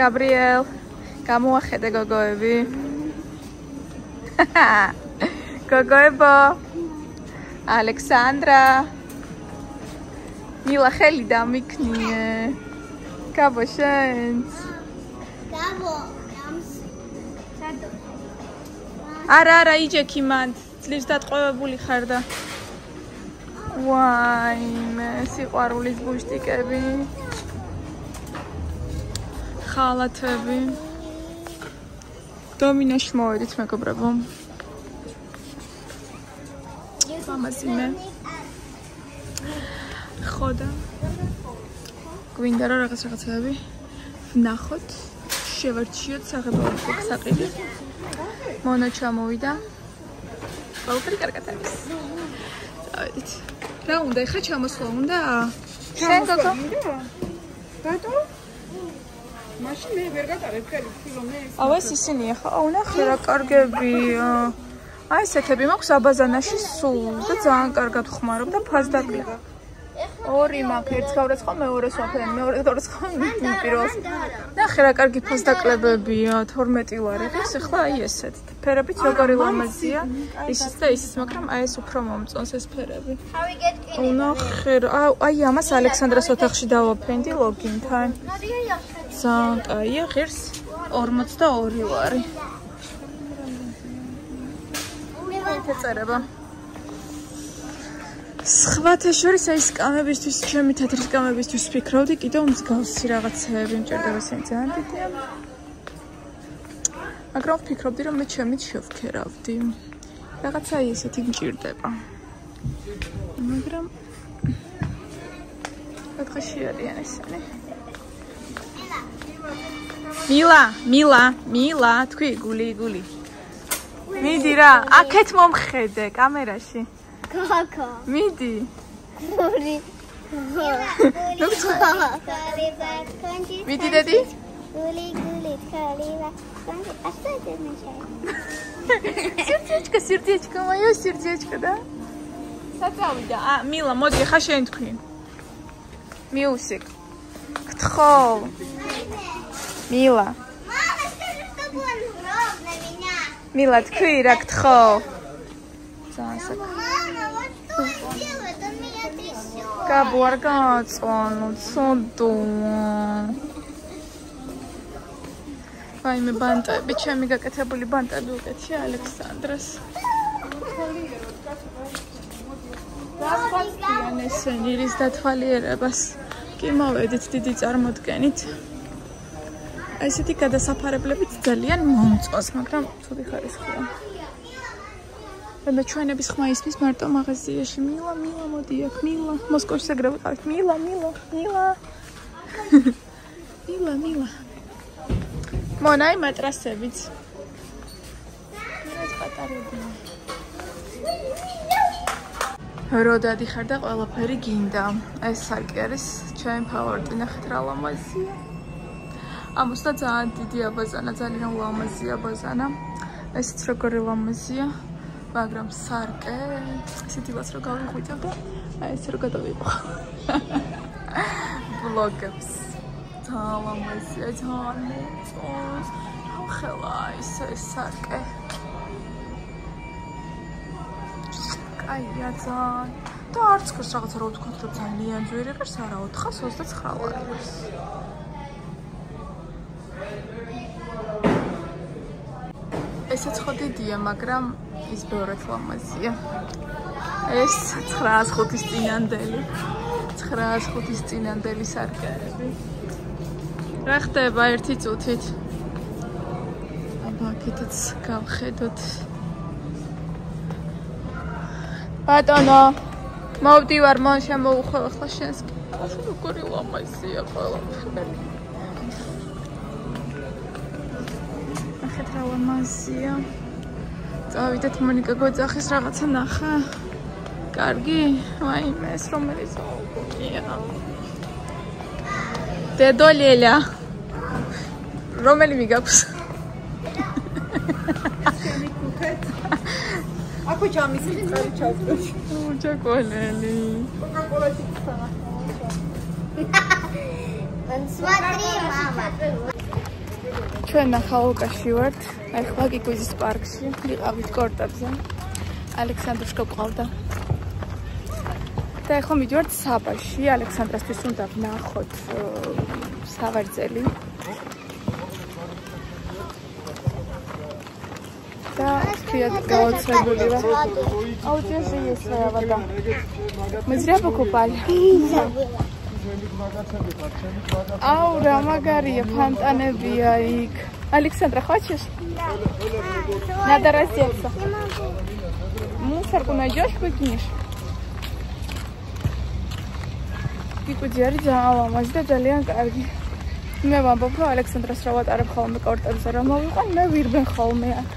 Gabriel, გამოახედე გოგოები. გოგოებო. Alexandra. მილა ხელი დამიქნიე. გაბო შენც. გაბო. არა, იჯექი მანდ. ძლივს დატყვევებული ხარ და. ვაიმე, სიყვარულის ბუშტიკები. ხალათები. დომინოში მოვედით მეგობრებო. მამაზიმე. ხოდა. გვინდა რა რაღაცები ვნახოთ. შევარჩიოთ საღებავ საყიდე. მონა ჩამოვიდა. ყველაფერი კარგად არის. წავედით. რა უნდა ეხა ჩამოსვლა უნდა? შენ გოგო? ბატო? მაშინ მე ვერ გატარებ ხელი ფილმე. აუ ეს ისინია ხა? აუ ნახე რა კარგებია. აი ესეთები მაქვს აბაზანაში სულ და ძალიან კარგად ხმარობ და ფასდაკლი. ორი მაქვს, ერთს გავრეცხო, მეორეს ვაფენ, მეორეს გავრეცხო, პირველს. ნახე რა კარგი ფასდაკლებებია, 12 ლარი. ეს ახლა აი ესეთ. ფერებიც როგორი ლამაზია. ისიც და ისიც, მაგრამ აი ეს უფრო მომწონს ეს ფერები. ნახე რა, აი ამას ალექსანდრას ოთახში დავაფენდი ლოგინთან. ძალიან კაია, ღირს 42 ლარი. ეწერება. სხვათა შორის აი სკამებისთვის, ჩემი თეთრი სკამებისთვის ვფიქრობდი, კიდევ მსგავსი რაღაცეები მჭირდება, ისინი ძალიან დიდია. მაგრამ ვფიქრობდი, რომ მე ჩემით შევქერავდი. რაღაცა ისეთი მჭირდება. მაგრამ დღეში არიან ესენი. მილა, თქვი გული. მიდი რა, აქეთ მომხედე კამერაში. გოგო. მიდი. გული. მიდი დედი. გული, ხალიბა. ასე დემეშე. სერდიეჩკა, მაიო სერდიეჩკა და. საწავიდა. მილა, მოდი ხა შენ თქვი. Music. გთხოვ. მილა. Мама, скажи, чтобы он гроб на меня. მილა, თქვი რა გთხოვ. ძალიან Мама, вот что он делает, он меня трясет. გაბო არ გააწვანო, ცოდოა. ვაიმე ბანტები, ჩემი გაკეთებული ბანტები უკეთია ალექსანდრას. გასვასწრიან ესენი რის დათვალიერებას. კი მოვედით დიდი წარმოდგენით. ესეთი გადასაფარებლებიც ძალიან მომწონს, მაგრამ ცუდი ხარისხია. და ჩვენების ხმა ისმის მარტო მაღაზიაში. მილა, მოდი აქ, მილა. მოსკოვში საგროვიყავით. მილა. მილა. მონაი მატრასებიც. ეს პატარებია. რო დადიხარ და ყველაფერი გინდა. ეს სარკე არის ჩემი ფავორიტი. ნახეთ რა ლამაზია. ამოსდა ძალიან დიდი აბაზანა, ძალიან ლამაზი აბაზანა. ესეც როგორი ლამაზია, მაგრამ სარკე, ისეთი ვაც რო გავიღვიძებ და აი ეს რო გადავიყო. ბლოგებს. ძალიან ლამაზია, ძალიან მომწონს. ხელა ეს სარკე. კაია ძალიან. და არც ქოს რაღაცა რო ვთქვათ, რომ ძალიან ძვირი ღირს არა 429 ლარი ღირს. ესეც ხო დიდია, მაგრამ ის ბევრად ლამაზია. ეს 905-ის წინანდელი. 905-ის წინანდელი სარკეები. რა ხდება ერთი წუთით? აბა, აქეთაც გავხედოთ. ბატონო, მოვდივარ, მან შემოუხვალ ახლა შენს. როგორი ლამაზია ყველაფერი. ნახეთ რა ლამაზია. წავიდეთ მონიკა გვეძახის რაღაცა ნახა. კარგი? ვაიმე, ეს რომელი ზოულია. დედოლელა. რომელი მიგაქვს? Aku camisi çıkarı çarpmış. Чаколели. Смотри, мама. ჩვენ ნახალკაში ვართ. ახლა გიგვიზის პარკში ვიყავით კორტებზე. ალექსანდრუშკა ყავდა. და ახლა მივიდივართ საბაში. ალექსანდრასთვის უნდა ვნახოთ სავარძელი. და ფრიად გაოცებული ვარ. აუ ჯეშიეს ავადა. Мы зря покупали. Ау, რა მაგარია, фонтанებია იქ. Александра, хочешь? Надо раздеться. Мусорку найдешь, выкинешь? Пикуди არის ძალიან ლამაზი და ძალიან კარგი. მე ვამბობ, რომ ალექსანდრას რა ვატარებ ხოლმე კორტებზე, რომ მოვიყან, მე ვირბენ ხოლმე აქ.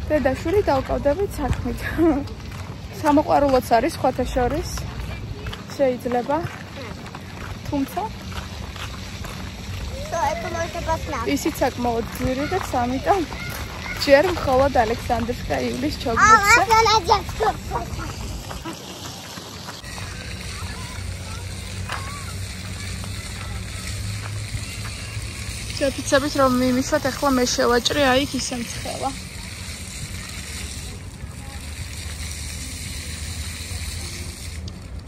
დედაშვილი დავკავდებით საქმით. სამოყვარულოც არის სხვათა შორის. შეიძლება. თუმცა ისიც საკმაოდ ძვირადაც, ამიტომ ჯერ მხოლოდ ალექსანდრშკა ივლის ჩოგბურთზე. შევფიცებით რომ მიმიშვათ, ახლა მე შევაჭრე აი იქ ისე მცხელა.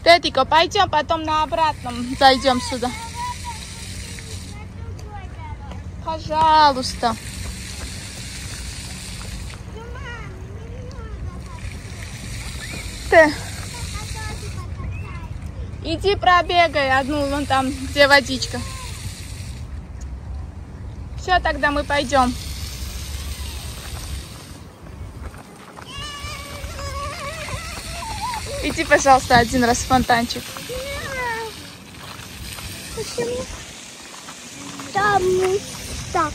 Тетико, пойдем потом на обратном зайдем сюда. Пожалуйста. Ты. Иди пробегай одну вон там, где водичка. Все, тогда мы пойдем. Иди, пожалуйста, один раз в фонтанчик. Почему? Потому что.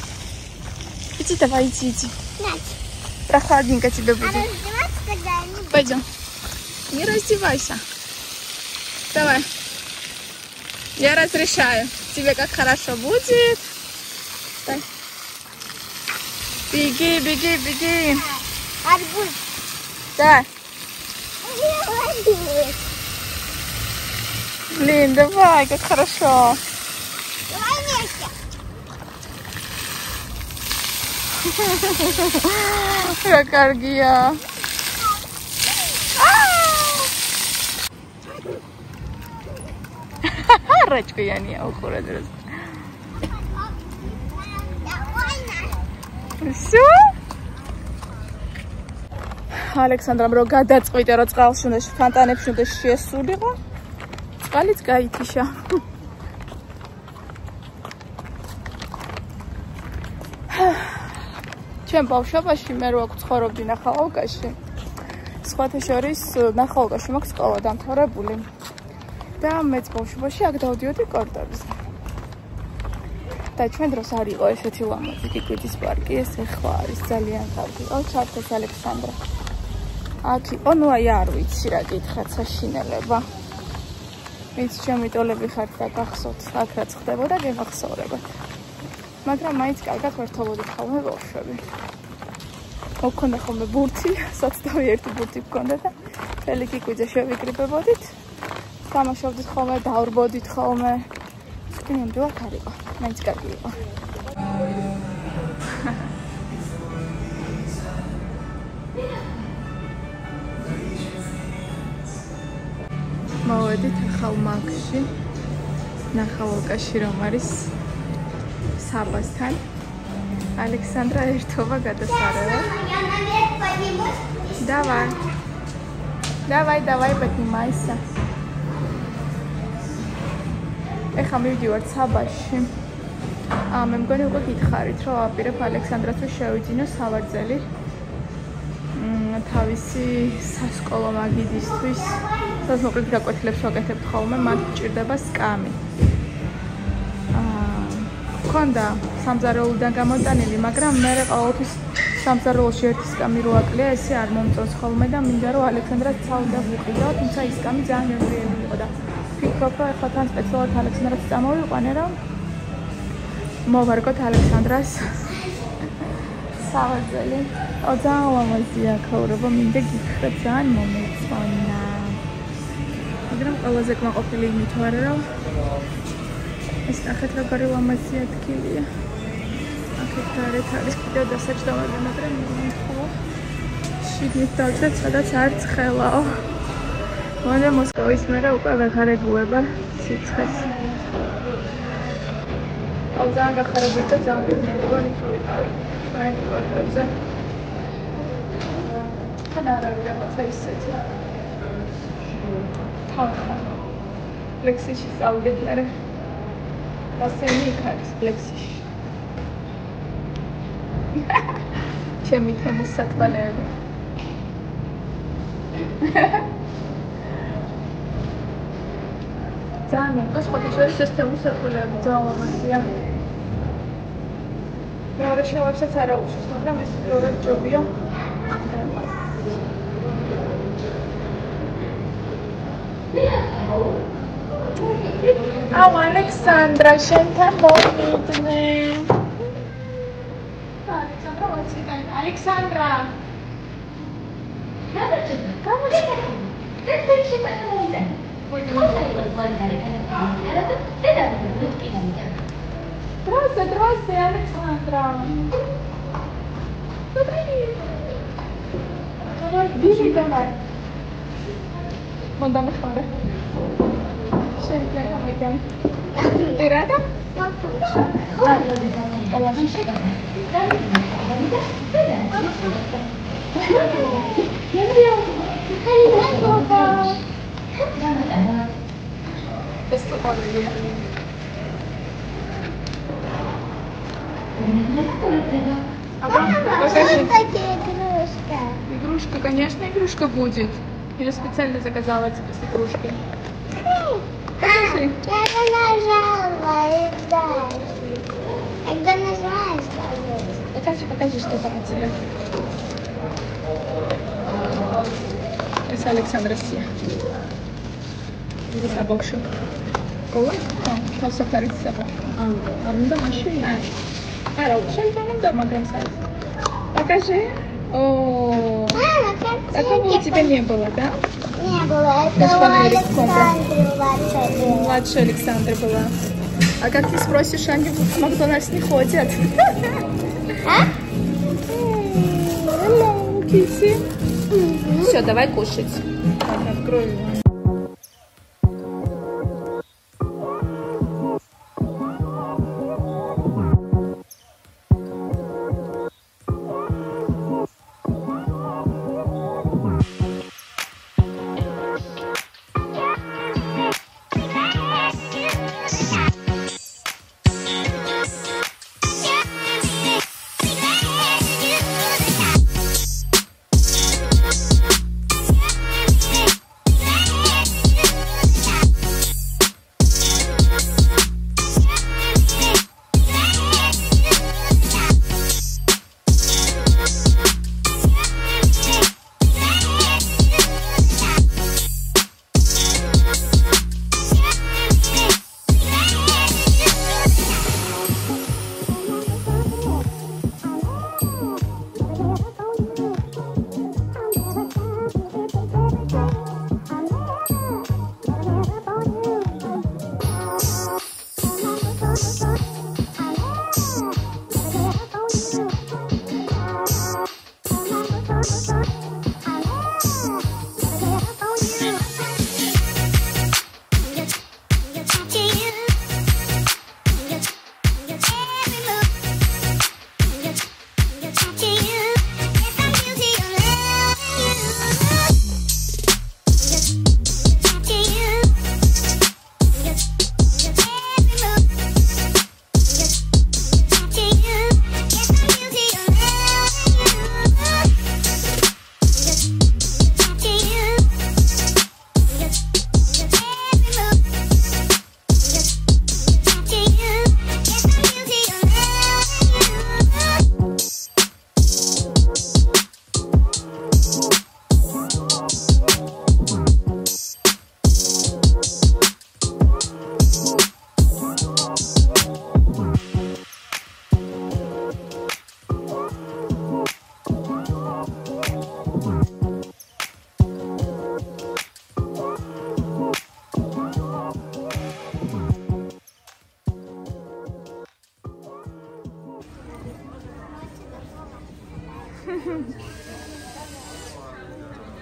Иди, давай, иди. Нет. Прохладненько тебе будет. А раздеваться когда-нибудь? Пойдем. Не раздевайся. Давай. Я разрешаю. Тебе как хорошо будет. Давай. Беги, беги, беги. Арбуз. Давай. Блин, давай, как хорошо. Давай вместе. Как аргия. Рачку я не ухожу. Все? ალექსანდრამ რო გადაწყვიტა რომ წყალში უნდა ფონტანებში უნდა შესულიყო. წყალიც გაითიშა. ჩემ ბავშვობაში მე რო აქ ცხოვრობდი ნახალკაში. სხვათა შორის ნახალკაში მაქვს სკოლა დამთავრებული. და მეც ბავშვობაში აქ დავდიოდი კორტებზე. და ჩვენ დროს არ იყო ესეთი ლამაზი გიგვიდის პარკი, ეს ახლა არის ძალიან კარგი. აუ ჩართეს ალექსანდრა. აქ იყო, ნუ აი არ ვიცი რა გითხრათ, საშინელება. ვინც ჩემი ტოლები ხართ და გახსოვთ, აქ რაც ხდებოდა, გემახსოვრებათ. მაგრამ მაინც კარგად ვერთობოდით ხოლმე ბავშვები. მოგქონდა ხოლმე ბურთი, საცდავი ერთი ბურთი გქონდა და მთელი გიგვიძე შევიკრიბებოდით. თამაშობდით ხოლმე, დავრბოდით ხოლმე. ნამდვილად არ იყო, მაინც კარგი იყო. მოვედით ახალ მაგში, ნახალკაში რომ არის საბასთან. ალექსანდრა ერთობა გადასარევად. Давай. Давай, давай, поднимайся. ეხლა მივდივართ საბაში. მე მგონი უკვე გითხარით, რომ აპირებ ალექსანდრას შევიძინო სავარძელი. თავისი სასკოლო მაგიდისთვის, სადაც მოკლედ გაკვეთილებს ვაკეთებთ ხოლმე, მათ გჭირდება სკამი. მქონდა სამზარეულოდან გამოტანილი, მაგრამ მე ყოველთვის სამზარეულოში ერთი სკამი რო აკლია, ესე არ მომწონს ხოლმე და მინდა რომ ალექსანდრას ცალდა ვუყიდო, თუმცა ის სკამი ძალიან მემრიელი იყო და ვფიქრობ, რომ ახლა თან სპეციალურად ალექსანდრას წამოვიყვანე, რომ მოვარგოთ ალექსანდრას სავარძელი. ძალიან ლამაზია ქაურობა, მინდა გითხრათ, ძალიან მომეწონა. მაგრამ ყველაზე კმაყოფილი იმით ვარ, რომ ეს ნახეთ როგორი ლამაზი ადგილია. აქეთ გარეთ არის კიდევ დასაჯდავები, მაგრამ ხო შიგნით დავჭრეთ, სადაც არც ხელაო. მოდე მოსკოვის მერე უკვე ვეღარ ეგუება სიცხეს. ძალიან გახარებული და ძალიან მეგონი ვიყავი. თან არ არის რაღაცა ისეთი. თან. ლექსიში წავიდეთ მერე. დასენი იქ არის ლექსიში. ჩემი თემის სათვალეები. ძალიან გასხოთიშორის ეს თემის სათვალეები ძალიან ლამაზია. მეორე შევასაც არა უშავს, მაგრამ ეს მეორე ჯობია. აუ ალექსანდრა, შენთან მოვიდნენ. ალექსანდრა ვაციტან, ალექსანდრა. Здравствуй, Александра. Давай, бежи давай. Вон там их пара. Ты рада? Игрушка, конечно, игрушка будет. Я специально заказала тебе с игрушкой. Покажи. Я нажала и дальше. Когда нажимаешь, Покажи, что там у тебя. Это Александра Сия. Это бокшу. Кола? Там сахарит сахар. А ну да, машина. Покажи. О, такого у тебя не было, да? Не было. Это у Александры младшая. Младшая Александра была. А как ты спросишь, они в Макдональдс не ходят? А? Киси. Все, давай кушать. Открою.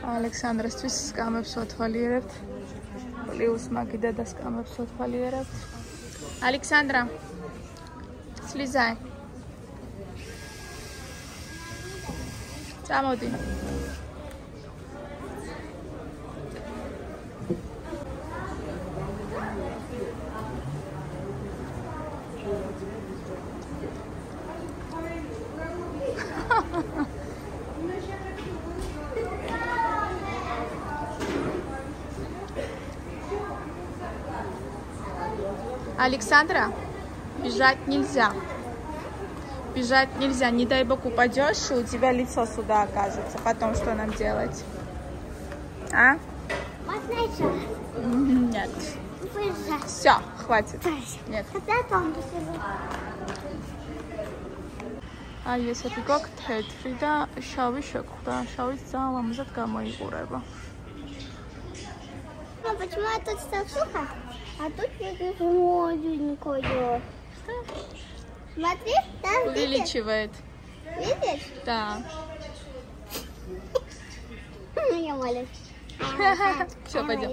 ალექსანდრასთვის სკამებს ვათვალიერებთ. პლიუს მაგიდა და სკამებს ვათვალიერებთ. ალექსანდრა. სლიზაი. წამოდი. Александра, бежать нельзя. Бежать нельзя. Не дай бог упадешь, и у тебя лицо сюда окажется. Потом что нам делать? А? Можно еще? Нет. Бежать. Все, хватит. Нет. Когда там посижу? აი ესეთი გვაქვს თეთრი და შავი შეგვხვდა. შავიც ძალიან ლამაზად გამოიყურება. А почему тут все сухо? А тут видишь молоденькое. Смотри, там видишь? Увеличивает. Видишь? Да. Я молюсь. Все, пойдем.